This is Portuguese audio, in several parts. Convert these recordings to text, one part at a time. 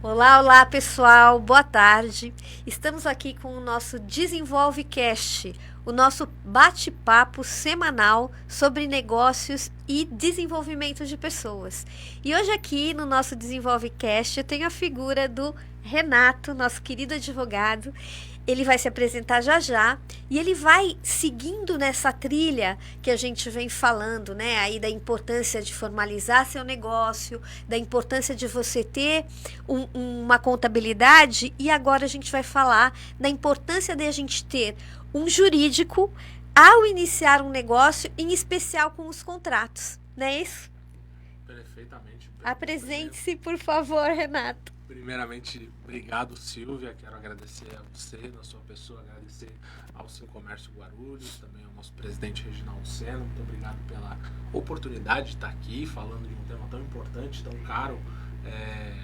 Olá, olá pessoal, boa tarde. Estamos aqui com o nosso DesenvolveCast, o nosso bate-papo semanal sobre negócios e desenvolvimento de pessoas. E hoje aqui no nosso DesenvolveCast eu tenho a figura do Renato, nosso querido advogado. Ele vai se apresentar já já e ele vai seguindo nessa trilha que a gente vem falando, né? Aí da importância de formalizar seu negócio, da importância de você ter uma contabilidade, e agora a gente vai falar da importância de a gente ter um jurídico ao iniciar um negócio, em especial com os contratos, não é isso? Perfeitamente. Apresente-se, por favor, Renato. Primeiramente, obrigado, Silvia. Quero agradecer a você, na sua pessoa, agradecer ao Sim Comércio Guarulhos, também ao nosso presidente Reginaldo Sena. Muito obrigado pela oportunidade de estar aqui falando de um tema tão importante, tão caro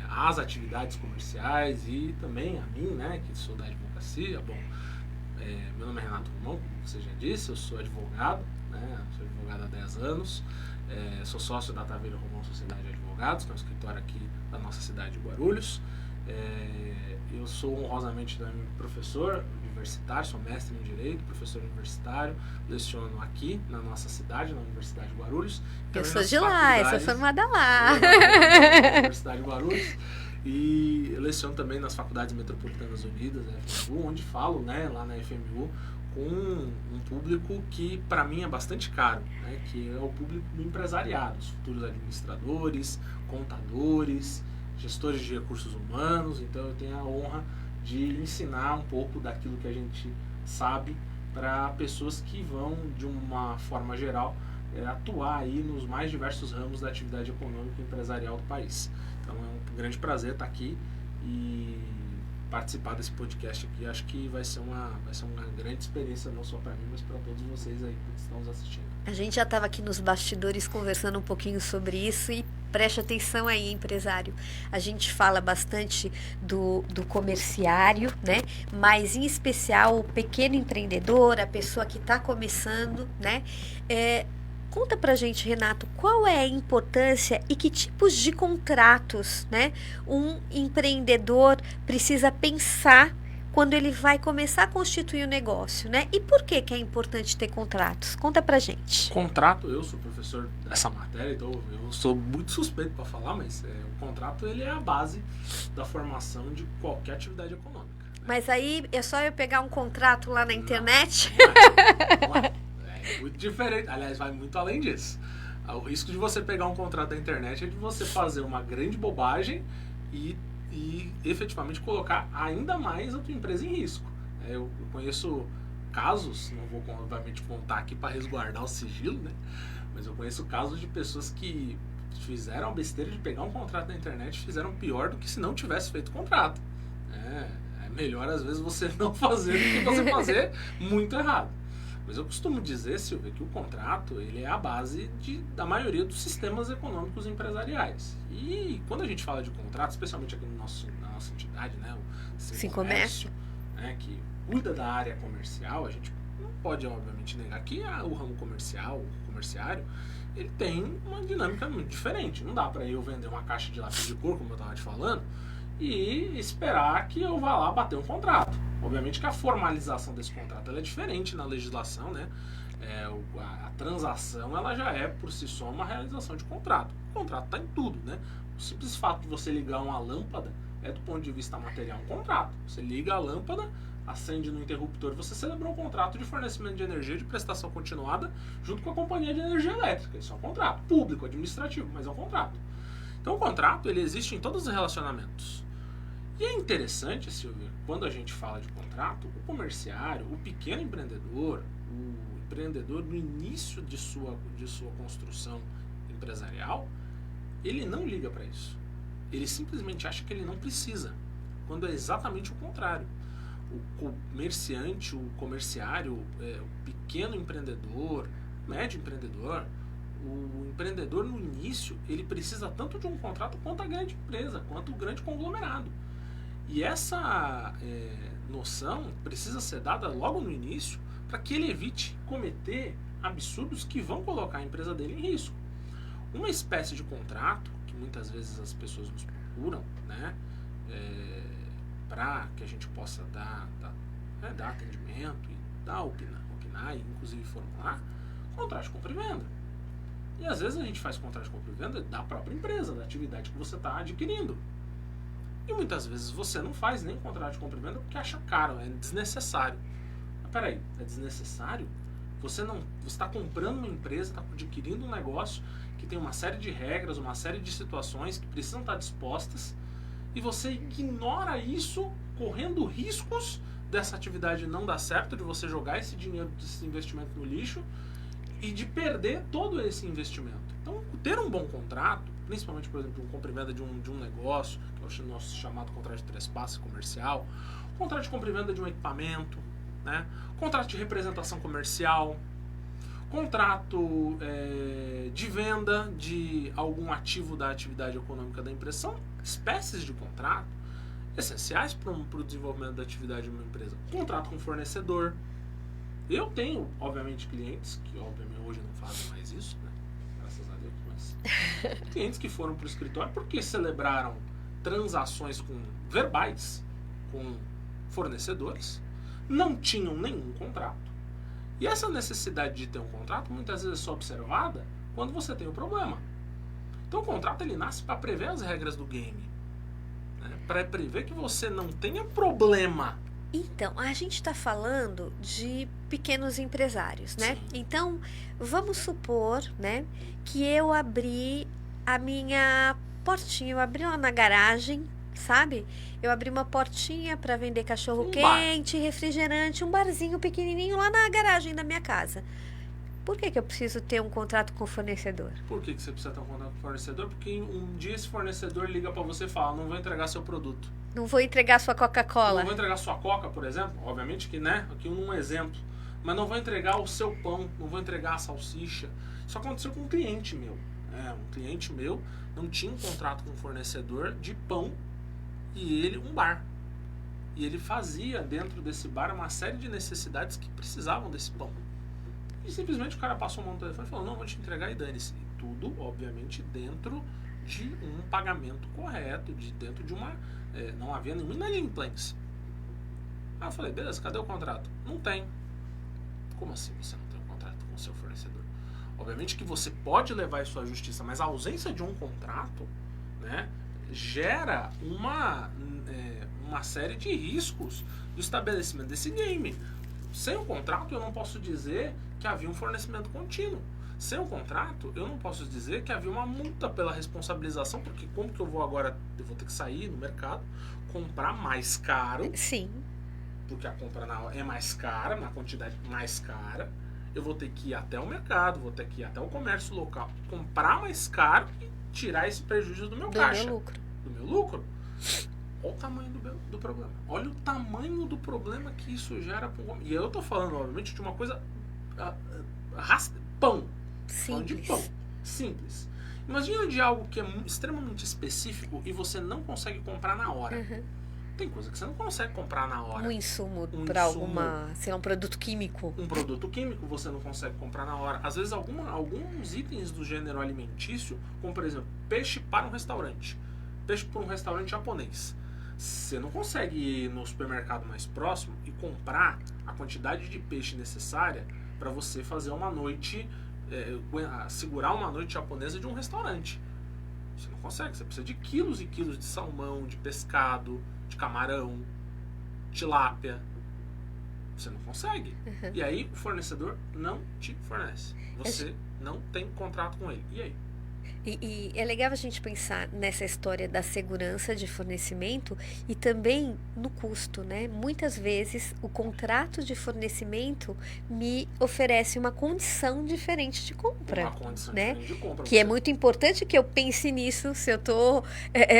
às atividades comerciais e também a mim, né, que sou da advocacia. Bom, meu nome é Renato Romão, como você já disse, eu sou advogado, né, sou advogado há 10 anos. Sou sócio da Taveira Romão Sociedade de Advogados, que é um escritório aqui da nossa cidade de Guarulhos. Eu sou honrosamente também professor universitário, sou mestre em Direito, professor universitário, leciono aqui na nossa cidade, na Universidade de Guarulhos. Eu sou de lá, eu sou formada lá. Na Universidade de Guarulhos. E eu leciono também nas Faculdades Metropolitanas Unidas, da FMU, onde falo, né, lá na FMU, com um público que para mim é bastante caro, né, que é o público do empresariado, os futuros administradores, contadores, gestores de recursos humanos. Então eu tenho a honra de ensinar um pouco daquilo que a gente sabe para pessoas que vão, de uma forma geral, atuar aí nos mais diversos ramos da atividade econômica e empresarial do país. Então é um grande prazer estar aqui e participar desse podcast aqui. Acho que vai ser uma grande experiência, não só para mim, mas para todos vocês aí que estão nos assistindo. A gente já estava aqui nos bastidores conversando um pouquinho sobre isso e preste atenção aí, empresário. A gente fala bastante do comerciário, né? Mas em especial o pequeno empreendedor, a pessoa que está começando, né? Conta pra gente, Renato, qual é a importância e que tipos de contratos, né, um empreendedor precisa pensar quando ele vai começar a constituir o negócio, né? E por que é importante ter contratos? Conta pra gente. Contrato, eu sou professor dessa matéria, então eu sou muito suspeito para falar, mas o contrato ele é a base da formação de qualquer atividade econômica. Né? Mas aí é só eu pegar um contrato lá na internet? Não é. É muito diferente, aliás, vai muito além disso. O risco de você pegar um contrato da internet é de você fazer uma grande bobagem e efetivamente colocar ainda mais a tua empresa em risco. Eu conheço casos, não vou obviamente contar aqui para resguardar o sigilo, né? Mas eu conheço casos de pessoas que fizeram a besteira de pegar um contrato da internet e fizeram pior do que se não tivesse feito o contrato. É melhor às vezes você não fazer do que você fazer muito errado. Mas eu costumo dizer, Silvia, que o contrato ele é a base da maioria dos sistemas econômicos empresariais. E quando a gente fala de contrato, especialmente aqui na nossa entidade, né, o Sim Comércio, né, que cuida da área comercial, a gente não pode, obviamente, negar que o ramo comercial, o comerciário, ele tem uma dinâmica muito diferente. Não dá para eu vender uma caixa de lápis de cor, como eu estava te falando, e esperar que eu vá lá bater um contrato. Obviamente que a formalização desse contrato ela é diferente na legislação, né? A transação ela já é por si só uma realização de contrato. O contrato está em tudo, né? O simples fato de você ligar uma lâmpada é, do ponto de vista material, um contrato. Você liga a lâmpada, acende no interruptor, você celebrou um contrato de fornecimento de energia de prestação continuada junto com a companhia de energia elétrica. Isso é um contrato público, administrativo, mas é um contrato. Então o contrato ele existe em todos os relacionamentos. E é interessante, Silvia, quando a gente fala de contrato, o comerciário, o pequeno empreendedor, o empreendedor no início de sua construção empresarial, ele não liga para isso. Ele simplesmente acha que ele não precisa, quando é exatamente o contrário. O comerciante, o comerciário, o pequeno empreendedor, o médio empreendedor, o empreendedor no início, ele precisa tanto de um contrato quanto a grande empresa, quanto o grande conglomerado. E essa noção precisa ser dada logo no início para que ele evite cometer absurdos que vão colocar a empresa dele em risco. Uma espécie de contrato, que muitas vezes as pessoas nos procuram, né, para que a gente possa dar atendimento e dar opinar e inclusive formular, contrato de compra e venda. E às vezes a gente faz contrato de compra e venda da própria empresa, da atividade que você está adquirindo. E muitas vezes você não faz nem contrato de compra e venda porque acha caro, é desnecessário. Mas peraí, é desnecessário? Você está comprando uma empresa, está adquirindo um negócio que tem uma série de regras, uma série de situações que precisam estar dispostas e você ignora isso, correndo riscos dessa atividade não dar certo, de você jogar esse dinheiro, desse investimento no lixo e de perder todo esse investimento. Então, ter um bom contrato, principalmente, por exemplo, um compra e venda de um negócio, que é o nosso chamado contrato de 3 passos comercial, contrato de compra e venda de um equipamento, né? Contrato de representação comercial, contrato de venda de algum ativo da atividade econômica da empresa. São espécies de contrato essenciais para o desenvolvimento da atividade de uma empresa. Contrato com fornecedor. Eu tenho, obviamente, clientes que, obviamente, hoje não fazem mais isso, né? Graças a Deus, mas clientes que foram para o escritório porque celebraram transações verbais com fornecedores, não tinham nenhum contrato. E essa necessidade de ter um contrato muitas vezes é só observada quando você tem um problema. Então o contrato ele nasce para prever as regras do game, né? Para prever que você não tenha problema. Então, a gente está falando de pequenos empresários, né? Sim. Então, vamos supor, né, que eu abri a minha portinha, eu abri lá na garagem, sabe? Eu abri uma portinha para vender cachorro-quente, refrigerante, um barzinho pequenininho lá na garagem da minha casa. Por que eu preciso ter um contrato com o fornecedor? Por que você precisa ter um contrato com o fornecedor? Porque um dia esse fornecedor liga para você e fala, não vou entregar seu produto. Não vou entregar sua Coca-Cola. Não vou entregar sua Coca, por exemplo. Obviamente que, né? Aqui um exemplo. Mas não vou entregar o seu pão, não vou entregar a salsicha. Isso aconteceu com um cliente meu. Um cliente meu não tinha um contrato com um fornecedor de pão e ele um bar. E ele fazia dentro desse bar uma série de necessidades que precisavam desse pão. E simplesmente o cara passou a mão no telefone e falou, não, vou te entregar e dane-se. E tudo, obviamente, dentro de um pagamento correto, dentro de uma... não havia nenhuma inadimplência. Aí eu falei, beleza, cadê o contrato? Não tem. Como assim você não tem um contrato com o seu fornecedor? Obviamente que você pode levar isso à justiça, mas a ausência de um contrato, né, gera uma série de riscos do estabelecimento desse game. Sem o contrato, eu não posso dizer que havia um fornecimento contínuo. Sem o contrato, eu não posso dizer que havia uma multa pela responsabilização, porque como que eu vou agora, eu vou ter que sair no mercado, comprar mais caro. Sim. Porque a compra é mais cara, na quantidade mais cara. Eu vou ter que ir até o mercado, vou ter que ir até o comércio local, comprar mais caro e tirar esse prejuízo do meu caixa. Do meu lucro. Olha o tamanho do problema. Olha o tamanho do problema que isso gera. E eu tô falando, obviamente, de uma coisa... pão. Falando de pão. Simples. Imagina de algo que é extremamente específico e você não consegue comprar na hora. Uhum. Tem coisa que você não consegue comprar na hora. Um insumo para alguma... sei lá, um produto químico. Um produto químico você não consegue comprar na hora. Às vezes alguns itens do gênero alimentício, como por exemplo, peixe para um restaurante. Peixe para um restaurante japonês. Você não consegue ir no supermercado mais próximo e comprar a quantidade de peixe necessária para você fazer uma noite, segurar uma noite japonesa de um restaurante. Você não consegue, você precisa de quilos e quilos de salmão, de pescado, de camarão, tilápia. Você não consegue. Uhum. E aí o fornecedor não te fornece. Você não tem contrato com ele. E aí? E é legal a gente pensar nessa história da segurança de fornecimento e também no custo, né? Muitas vezes o contrato de fornecimento me oferece uma condição diferente de compra. Uma condição né? diferente de compra. Que é muito importante que eu pense nisso. Se eu estou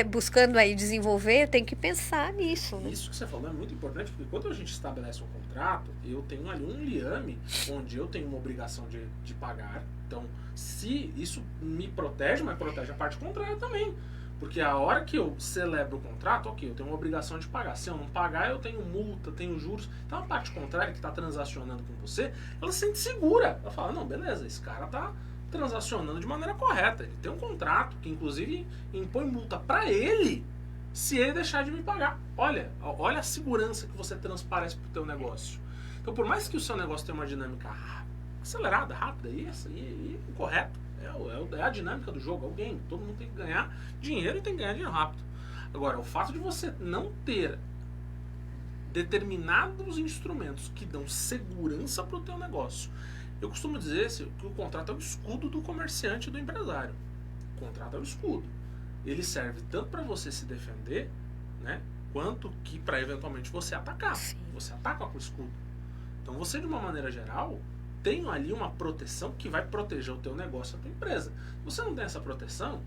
buscando aí desenvolver, eu tenho que pensar nisso. Né? Isso que você falou é muito importante, porque quando a gente estabelece um contrato, eu tenho ali um liame onde eu tenho uma obrigação de pagar. Então, se isso me protege, mas protege a parte contrária também. Porque a hora que eu celebro o contrato, ok, eu tenho uma obrigação de pagar. Se eu não pagar, eu tenho multa, tenho juros. Então, a parte contrária que está transacionando com você, ela se sente segura. Ela fala, não, beleza, esse cara está transacionando de maneira correta. Ele tem um contrato que, inclusive, impõe multa para ele se ele deixar de me pagar. Olha a segurança que você transparece para o teu negócio. Então, por mais que o seu negócio tenha uma dinâmica acelerada, rápida, isso aí é o correto. É a dinâmica do jogo, é o game. Todo mundo tem que ganhar dinheiro e tem que ganhar dinheiro rápido. Agora, o fato de você não ter determinados instrumentos que dão segurança para o teu negócio. Eu costumo dizer que o contrato é o escudo do comerciante e do empresário. O contrato é o escudo. Ele serve tanto para você se defender, né, quanto que para eventualmente você atacar. Sim. Você ataca com o escudo. Então você, de uma maneira geral, tem ali uma proteção que vai proteger o teu negócio, a tua empresa. Se você não tem essa proteção,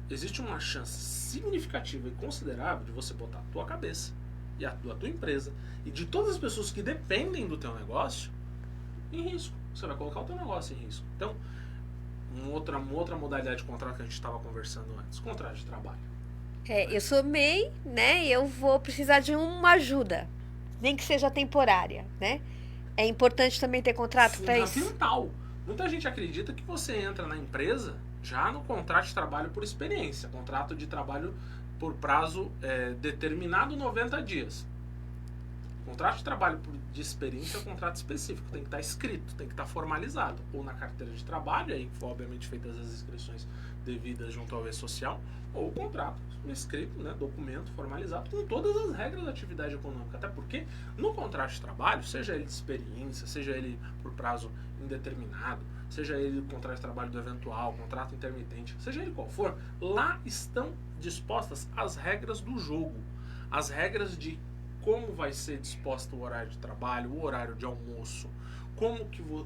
existe uma chance significativa e considerável de você botar a tua cabeça e a tua empresa e de todas as pessoas que dependem do teu negócio em risco. Você vai colocar o teu negócio em risco. Então, uma outra modalidade de contrato que a gente estava conversando antes, contrato de trabalho. Eu sou MEI, né? Eu vou precisar de uma ajuda, nem que seja temporária, né? É importante também ter contrato para isso? Fundamental. Muita gente acredita que você entra na empresa já no contrato de trabalho por experiência, contrato de trabalho por prazo determinado 90 dias. Contrato de trabalho de experiência é um contrato específico, tem que estar escrito, tem que estar formalizado, ou na carteira de trabalho, aí obviamente feitas as inscrições devidas junto ao E-Social, ou o contrato escrito, né, documento formalizado, com todas as regras da atividade econômica. Até porque no contrato de trabalho, seja ele de experiência, seja ele por prazo indeterminado, seja ele contrato de trabalho do eventual, contrato intermitente, seja ele qual for, lá estão dispostas as regras do jogo, as regras de como vai ser disposto o horário de trabalho, o horário de almoço,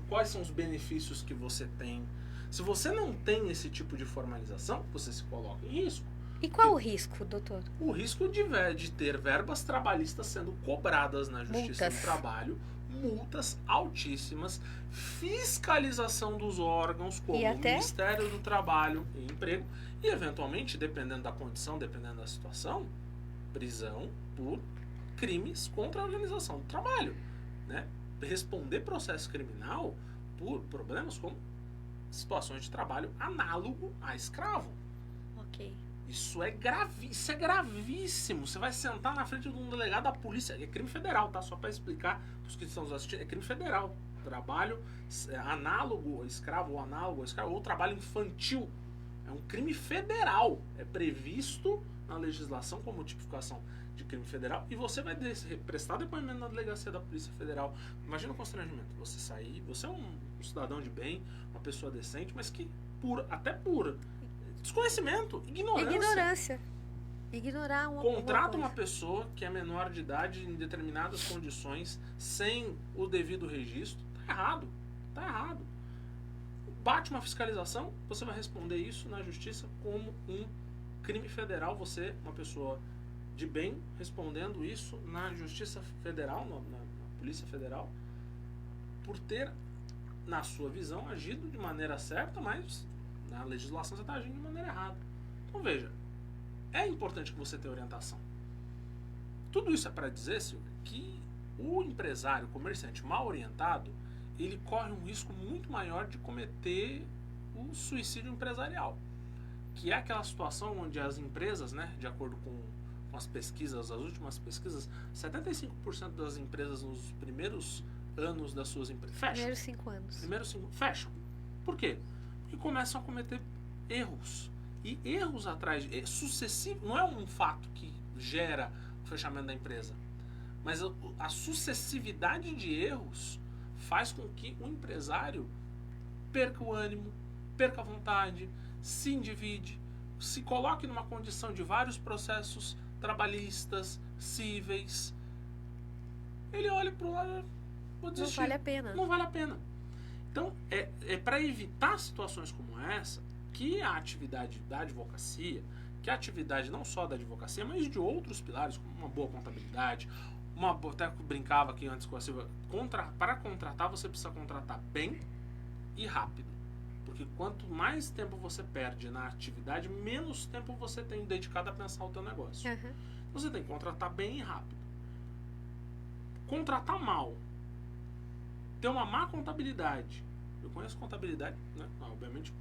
quais são os benefícios que você tem. Se você não tem esse tipo de formalização, você se coloca em risco. E qual o risco, doutor? O risco de ter verbas trabalhistas sendo cobradas na Justiça do Trabalho, multas altíssimas, fiscalização dos órgãos como o Ministério do Trabalho e Emprego e, eventualmente, dependendo da condição, dependendo da situação, prisão por crimes contra a organização do trabalho, né? Responder processo criminal por problemas como situações de trabalho análogo a escravo. Ok. Isso é gravíssimo. Você vai sentar na frente de um delegado da polícia. É crime federal, tá? Só para explicar para os que estão nos assistindo. É crime federal. Trabalho análogo a escravo, ou análogo a escravo, ou trabalho infantil. É um crime federal. É previsto na legislação como tipificação de crime federal, e você vai prestar depoimento na delegacia da Polícia Federal. Imagina o constrangimento, você sair, você é um cidadão de bem, uma pessoa decente, mas que até por desconhecimento, ignorância. Ignorar Contrata uma pessoa que é menor de idade em determinadas condições, sem o devido registro, tá errado. Bate uma fiscalização, você vai responder isso na justiça como um crime federal, você, uma pessoa de bem, respondendo isso na Justiça Federal, na Polícia Federal, por ter, na sua visão, agido de maneira certa, mas na legislação você está agindo de maneira errada. Então veja, é importante que você tenha orientação. Tudo isso é para dizer, Silvia, que o empresário, o comerciante mal orientado, ele corre um risco muito maior de cometer o suicídio empresarial, que é aquela situação onde as empresas, né, de acordo com as pesquisas, as últimas pesquisas, 75% das empresas nos primeiros anos das suas empresas fecham. Primeiros 5 anos. Fecham. Por quê? Porque começam a cometer erros. E erros atrás de sucessivos, não é um fato que gera o fechamento da empresa, mas a sucessividade de erros faz com que o empresário perca o ânimo, perca a vontade, se endivide, se coloque numa condição de vários processos trabalhistas, cíveis. Ele olha para o lado, vou desistir. Não vale a pena. Não vale a pena. Então, é para evitar situações como essa que a atividade da advocacia, que a atividade não só da advocacia, mas de outros pilares, como uma boa contabilidade, até que eu brincava aqui antes com a Silvia, para contratar você precisa contratar bem e rápido. Porque quanto mais tempo você perde na atividade, menos tempo você tem dedicado a pensar o teu negócio. Uhum. Você tem que contratar bem e rápido. Contratar mal, ter uma má contabilidade. Eu conheço contabilidade, né? Obviamente,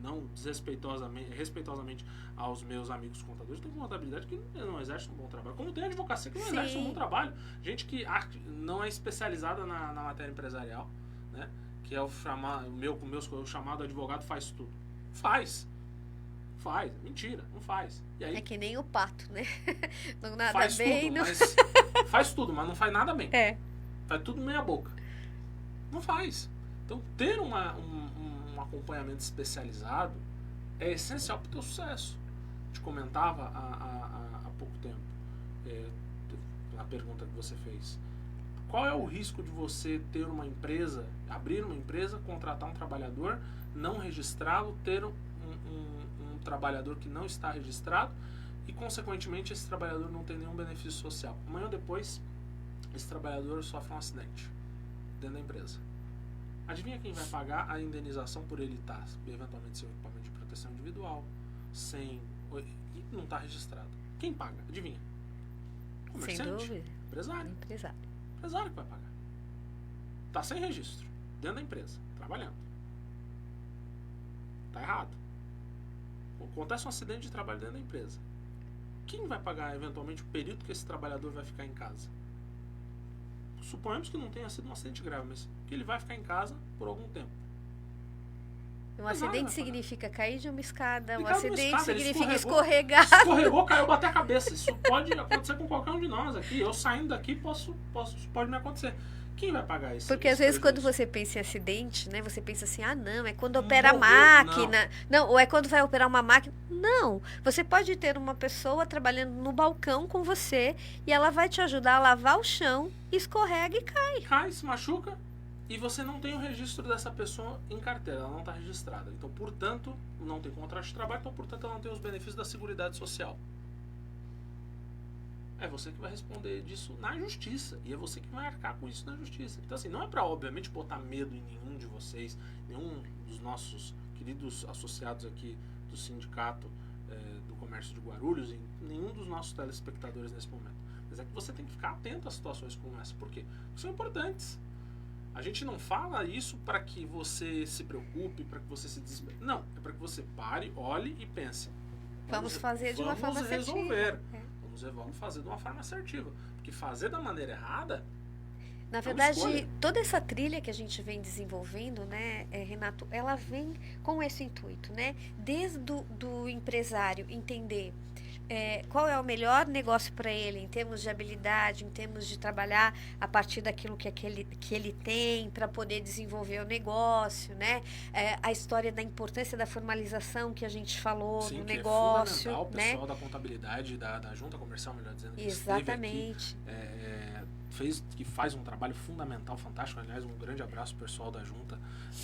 não respeitosamente aos meus amigos contadores, tem contabilidade que não exerce um bom trabalho. Como tem advocacia que não exerce um bom trabalho. Gente que não é especializada na matéria empresarial, né? Que é o chamado advogado faz tudo. Faz. Mentira, não faz. E aí, é que nem o pato, né? Não nada faz bem. Tudo, não... mas faz tudo, mas não faz nada bem. Faz tudo meia boca. Não faz. Então, ter um acompanhamento especializado é essencial para o teu sucesso. Te comentava há pouco tempo, na pergunta que você fez. Qual é o risco de você ter uma empresa, abrir uma empresa, contratar um trabalhador, não registrá-lo, ter um trabalhador que não está registrado e, consequentemente, esse trabalhador não tem nenhum benefício social? Amanhã ou depois, esse trabalhador sofre um acidente dentro da empresa. Adivinha quem vai pagar a indenização por ele estar, eventualmente, sem equipamento de proteção individual, e não está registrado? Quem paga? Adivinha? Comerciante? Sem dúvida. Empresário. Empresário que vai pagar. Está sem registro, dentro da empresa, trabalhando. Está errado. Acontece um acidente de trabalho dentro da empresa. Quem vai pagar, eventualmente, o período que esse trabalhador vai ficar em casa? Suponhamos que não tenha sido um acidente grave, mas que ele vai ficar em casa por algum tempo. Um acidente significa cair de uma escada, acidente escada, significa escorregar. Escorregou, caiu, bater a cabeça. Isso pode acontecer com qualquer um de nós aqui. Eu saindo daqui, pode me acontecer. Quem vai pagar isso? Porque às vezes quando você pensa em acidente, né, você pensa assim, não, é quando opera a máquina. Não, ou é quando vai operar uma máquina. Não, você pode ter uma pessoa trabalhando no balcão com você e ela vai te ajudar a lavar o chão, escorrega e cai. Cai, se machuca e você não tem o registro dessa pessoa em carteira, ela não está registrada. Então, portanto, não tem contrato de trabalho, então, portanto, ela não tem os benefícios da Seguridade Social. É você que vai responder disso na justiça. E é você que vai arcar com isso na justiça. Então, assim, não é para, obviamente, botar medo em nenhum de vocês, nenhum dos nossos queridos associados aqui do Sindicato do Comércio de Guarulhos, e nenhum dos nossos telespectadores nesse momento. Mas é que você tem que ficar atento a situações como essa. Por quê? Porque são importantes. A gente não fala isso para que você se preocupe, para que você se desespere. Não, é para que você pare, olhe e pense. Vamos fazer de uma forma assertiva. Vamos fazer de uma forma assertiva. Porque fazer da maneira errada... Na verdade, toda essa trilha que a gente vem desenvolvendo, né, Renato, ela vem com esse intuito, né? Desde do empresário entender qual é o melhor negócio para ele, em termos de habilidade, em termos de trabalhar a partir daquilo que ele tem, para poder desenvolver o negócio, né? A história da importância da formalização que a gente falou no negócio. É fundamental, o pessoal da contabilidade, da junta comercial, melhor dizendo, que exatamente. Que faz um trabalho fundamental, fantástico. Aliás, um grande abraço ao pessoal da junta,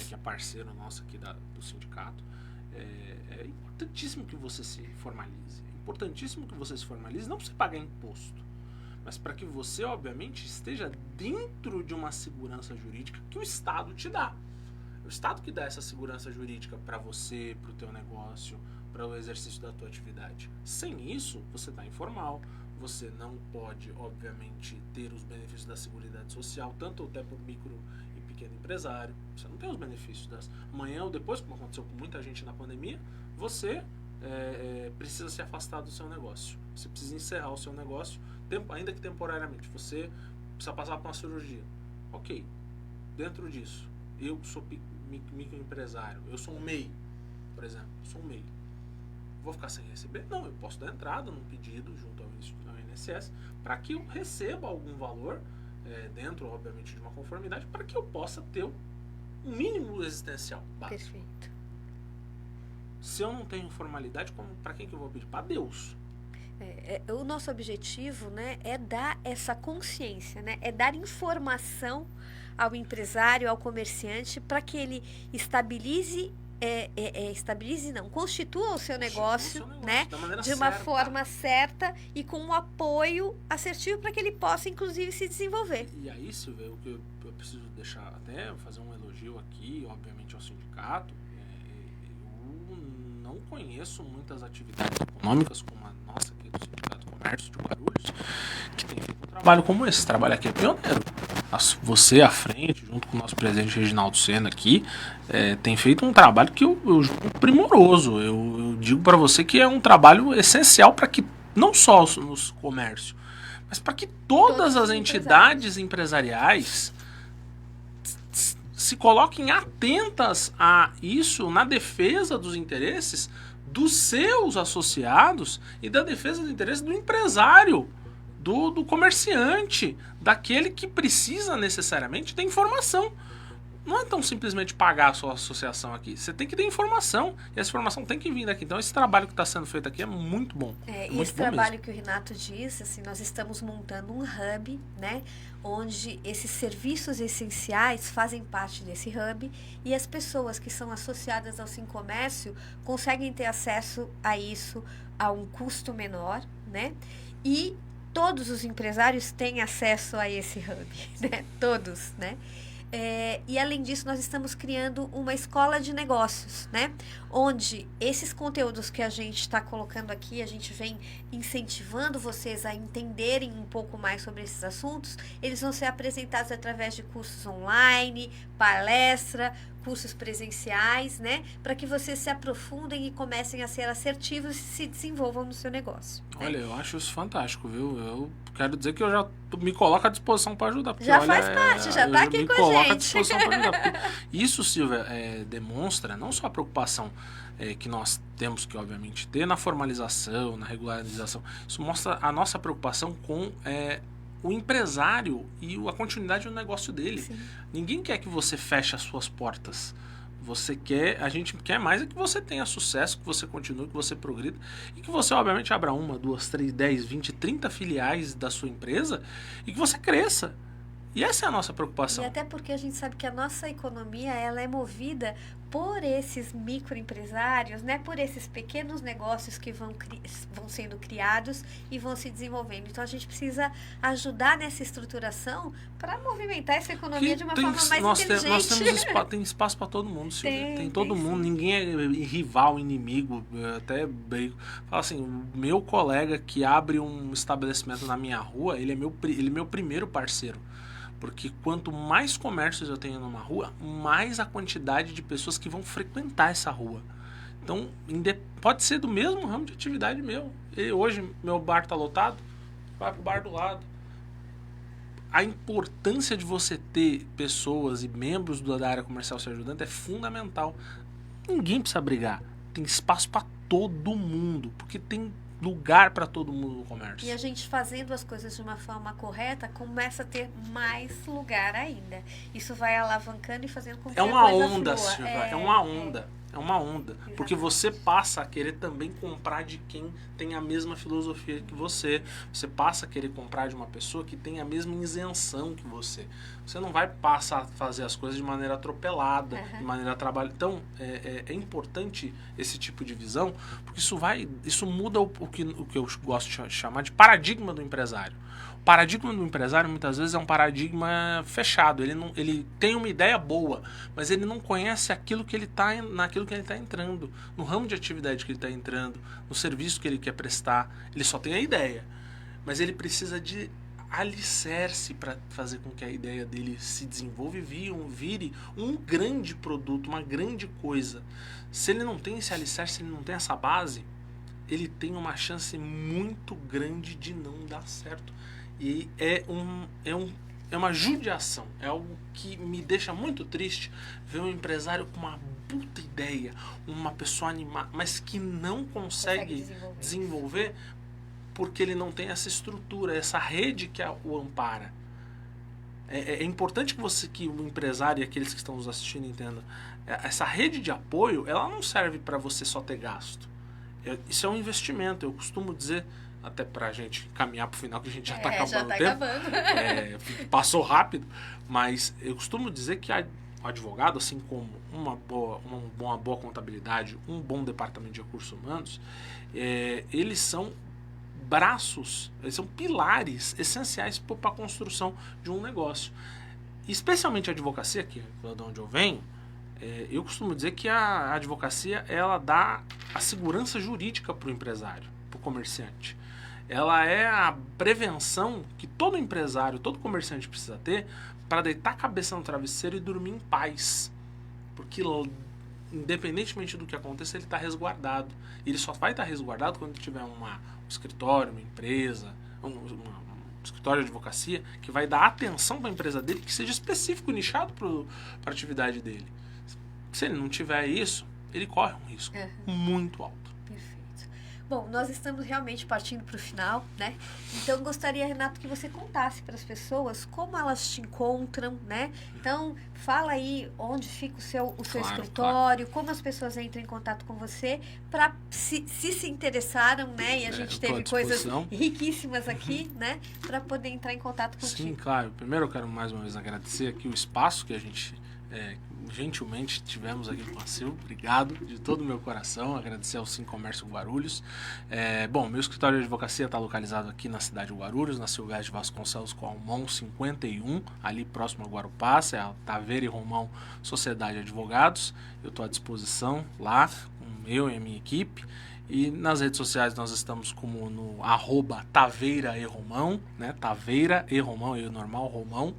que é parceiro nosso aqui do sindicato. É importantíssimo que você se formalize. Importantíssimo que você se formalize, não para você pagar imposto, mas para que você, obviamente, esteja dentro de uma segurança jurídica que o Estado te dá. É o Estado que dá essa segurança jurídica para você, para o teu negócio, para o exercício da tua atividade. Sem isso, você está informal, você não pode, obviamente, ter os benefícios da Seguridade Social, tanto até para o micro e pequeno empresário. Você não tem os benefícios das... Amanhã ou depois, como aconteceu com muita gente na pandemia, você precisa se afastar do seu negócio. Você precisa encerrar o seu negócio, ainda que temporariamente. Você precisa passar por uma cirurgia. Ok. Dentro disso, eu sou microempresário, eu sou um MEI, por exemplo. Sou um MEI. Vou ficar sem receber? Não, eu posso dar entrada num pedido junto ao INSS para que eu receba algum valor, dentro, obviamente, de uma conformidade, para que eu possa ter um mínimo existencial básico. Perfeito. Se eu não tenho formalidade, para quem que eu vou pedir? Para Deus. O nosso objetivo, né, é dar essa consciência, né, é dar informação ao empresário, ao comerciante, para que ele constitua o seu negócio, né, de uma forma certa e com um apoio assertivo para que ele possa, inclusive, se desenvolver. E aí, Silvia, o que eu preciso deixar, até fazer um elogio aqui, obviamente, ao sindicato. Não conheço muitas atividades econômicas como a nossa aqui do Sindicato do Comércio de Guarulhos, que tem feito um trabalho como esse. Esse trabalho aqui é pioneiro. você à frente, junto com o nosso presidente Reginaldo Sena aqui, tem feito um trabalho que eu julgo primoroso. Eu digo para você que é um trabalho essencial para que, não só nos comércios, mas para que todas as entidades empresariais se coloquem atentas a isso na defesa dos interesses dos seus associados e da defesa do interesse do empresário, do comerciante, daquele que precisa necessariamente ter informação. Não é tão simplesmente pagar a sua associação aqui. Você tem que ter informação. E essa informação tem que vir daqui. Então, esse trabalho que está sendo feito aqui é muito bom. E esse trabalho que o Renato disse, assim, nós estamos montando um hub, né? Onde esses serviços essenciais fazem parte desse hub e as pessoas que são associadas ao Sim Comércio conseguem ter acesso a isso a um custo menor, né? E todos os empresários têm acesso a esse hub, né? Todos, né? E além disso, nós estamos criando uma escola de negócios, né? Onde esses conteúdos que a gente está colocando aqui, a gente vem incentivando vocês a entenderem um pouco mais sobre esses assuntos, eles vão ser apresentados através de cursos online, palestra, cursos presenciais, né? Para que vocês se aprofundem e comecem a ser assertivos e se desenvolvam no seu negócio. Olha, eu acho isso fantástico, viu? Eu quero dizer que eu já me coloco à disposição para ajudar. Já faz parte, já está aqui com a gente. Me coloco à disposição para ajudar. Isso, Silvia, demonstra não só a preocupação que nós temos que, obviamente, ter na formalização, na regularização. Isso mostra a nossa preocupação com o empresário e a continuidade do negócio dele. Sim. Ninguém quer que você feche as suas portas. A gente quer mais é que você tenha sucesso, que você continue, que você progrida e que você, obviamente, abra 1, 2, 3, 10, 20, 30 filiais da sua empresa e que você cresça. E essa é a nossa preocupação. E até porque a gente sabe que a nossa economia ela é movida por esses microempresários, né? Por esses pequenos negócios que vão sendo criados e vão se desenvolvendo. Então a gente precisa ajudar nessa estruturação para movimentar essa economia de uma forma mais inteligente. Nós temos tem espaço para todo mundo, Silvia. Tem todo mundo, sim. Ninguém é rival, inimigo, até brinco. Fala assim, o meu colega que abre um estabelecimento na minha rua, ele é meu primeiro parceiro. Porque quanto mais comércios eu tenho numa rua, mais a quantidade de pessoas que vão frequentar essa rua. Então, pode ser do mesmo ramo de atividade meu. Hoje, meu bar está lotado, vai pro bar do lado. A importância de você ter pessoas e membros da área comercial se ajudando é fundamental. Ninguém precisa brigar. Tem espaço para todo mundo, porque tem lugar para todo mundo no comércio. E a gente fazendo as coisas de uma forma correta começa a ter mais lugar ainda. Isso vai alavancando e fazendo com que a coisa flua. Silvia, é uma onda. É uma onda. Exatamente. Porque você passa a querer também comprar de quem tem a mesma filosofia que você. Você passa a querer comprar de uma pessoa que tem a mesma isenção que você. Você não vai passar a fazer as coisas de maneira atropelada, de maneira trabalhada. Então, é importante esse tipo de visão, porque isso muda o que eu gosto de chamar de paradigma do empresário. O paradigma do empresário muitas vezes é um paradigma fechado. Ele tem uma ideia boa, mas ele não conhece naquilo que ele está entrando, no ramo de atividade que ele está entrando, no serviço que ele quer prestar. Ele só tem a ideia, mas ele precisa de alicerce para fazer com que a ideia dele se desenvolva e vire um grande produto, uma grande coisa. Se ele não tem esse alicerce, se ele não tem essa base, ele tem uma chance muito grande de não dar certo. E é uma judiação, é algo que me deixa muito triste ver um empresário com uma puta ideia, uma pessoa animada, mas que não consegue desenvolver porque ele não tem essa estrutura, essa rede que o ampara. É importante que o empresário e aqueles que estão nos assistindo entendam. Essa rede de apoio, ela não serve para você só ter gasto. Isso é um investimento. Eu costumo dizer, até pra gente caminhar pro final, que a gente já tá acabando o tempo. Passou rápido, mas eu costumo dizer que o advogado, assim como uma boa contabilidade, um bom departamento de recursos humanos, eles são braços, eles são pilares essenciais para a construção de um negócio. Especialmente a advocacia, que é de onde eu venho, eu costumo dizer que a advocacia ela dá a segurança jurídica para o empresário, para o comerciante. ela é a prevenção que todo empresário, todo comerciante precisa ter para deitar a cabeça no travesseiro e dormir em paz. Porque, independentemente do que aconteça, ele está resguardado. E ele só vai estar resguardado quando tiver um escritório, uma empresa, um escritório de advocacia, que vai dar atenção para a empresa dele, que seja específico, nichado para a atividade dele. Se ele não tiver isso, ele corre um risco muito alto. Perfeito. Bom, nós estamos realmente partindo para o final, né? Então, gostaria, Renato, que você contasse para as pessoas como elas te encontram, né? Então, fala aí onde fica o seu escritório, como as pessoas entram em contato com você, para se interessaram, né? E a gente teve coisas riquíssimas aqui, né? Para poder entrar em contato contigo. Sim, claro. Primeiro eu quero mais uma vez agradecer aqui o espaço que a gente gentilmente tivemos aqui com a Sil. Obrigado de todo o meu coração. Agradecer ao Sim Comércio Guarulhos. Bom, meu escritório de advocacia está localizado aqui na cidade de Guarulhos, na Silgás de Vasconcelos com Almon 51, ali próximo a Guarupácia, a Taveira e Romão Sociedade de Advogados. Eu estou à disposição lá, com eu e a minha equipe. E nas redes sociais nós estamos como no @Taveira e Romão, né? Taveira e Romão, eu normal, Romão.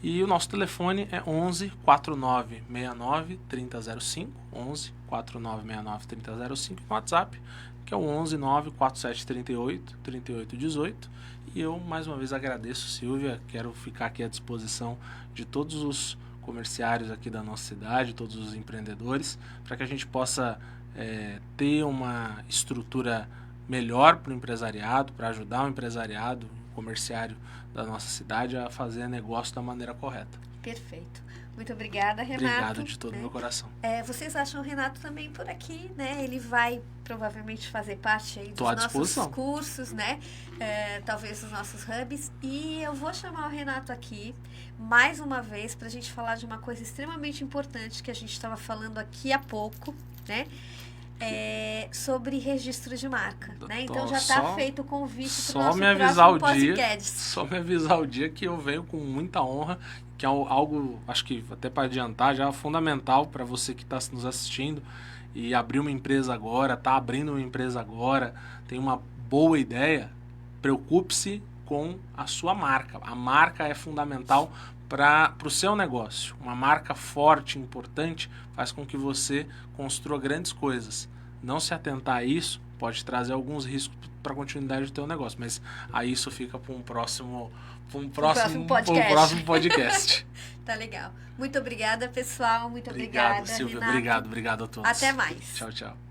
E o nosso telefone é 11 49 69 3005, 11 49 69 3005, no WhatsApp, que é o 11 9 47 38 38 18. E eu mais uma vez agradeço, Silvia, quero ficar aqui à disposição de todos os comerciários aqui da nossa cidade, todos os empreendedores, para que a gente possa ter uma estrutura melhor para o empresariado, para ajudar o empresariado, o comerciário da nossa cidade a fazer negócio da maneira correta. Perfeito. Muito obrigada, Renato. Obrigado de todo o meu coração. Vocês acham o Renato também por aqui, né? Ele vai provavelmente fazer parte aí dos nossos cursos, né? Talvez dos nossos hubs. E eu vou chamar o Renato aqui mais uma vez para a gente falar de uma coisa extremamente importante que a gente estava falando aqui há pouco, né? Sobre registro de marca, né? Então já está feito o convite para o nosso próximo podcast. Só me avisar o dia que eu venho com muita honra, que é algo, acho que até para adiantar, já fundamental para você que está nos assistindo e abriu uma empresa agora, está abrindo uma empresa agora, tem uma boa ideia, preocupe-se com a sua marca. A marca é fundamental para o seu negócio. Uma marca forte, importante, faz com que você construa grandes coisas. Não se atentar a isso pode trazer alguns riscos para a continuidade do teu negócio, mas aí isso fica para um próximo podcast. Tá legal. Muito obrigada, pessoal. Muito obrigada, Silvia. Renato. Obrigado a todos. Até mais. Tchau, tchau.